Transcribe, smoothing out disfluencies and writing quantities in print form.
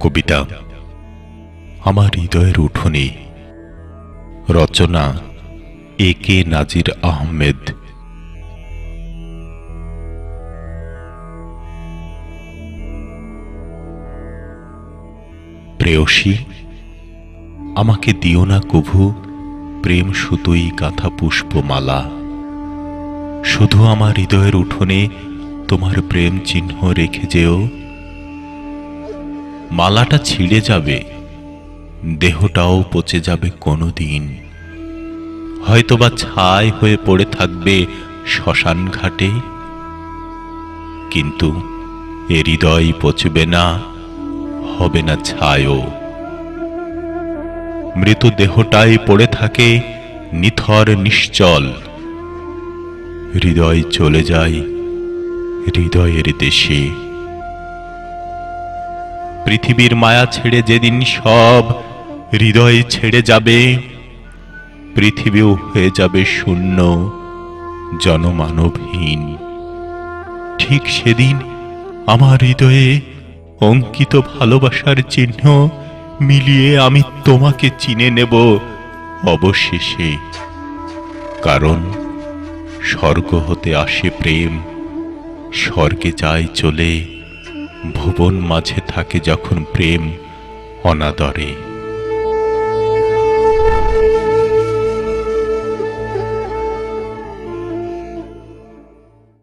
কবিতা আমার হৃদয়ের উঠোনে, রচনা এ.কে. নাজির আহমেদ। প্রেয়সী, আমাকে দিও না কভু প্রেম সুতোই গাঁথা পুষ্পমালা। শুধু আমার হৃদয়ের উঠোনে তোমার প্রেম চিহ্ন রেখে যেও। মালাটা ছিঁড়ে যাবে, দেহটাও পচে যাবে কোনোদিন, হয়তোবা ছাই হয়ে পড়ে থাকবে শ্মশান ঘাটে। কিন্তু এ হৃদয় পচবে না, হবে না ছায়ও। মৃত দেহটাই পড়ে থাকে নিথর নিশ্চল। হৃদয় চলে যায় হৃদয়ের দেশে। পৃথিবীর মায়া ছেড়ে যেদিন সব হৃদয় ছেড়ে যাবে, পৃথিবীও হয়ে যাবে শূন্য, জনমানবহীন। ঠিক সেদিন আমার হৃদয়ে অঙ্কিত ভালোবাসার চিহ্ন মিলিয়ে আমি তোমাকে চিনে নেব অবশেষে। কারণ স্বর্গ হতে আসে প্রেম, স্বর্গে যায় চলে, ভুবন মাঝে থাকে যখন প্রেম অনাদরে।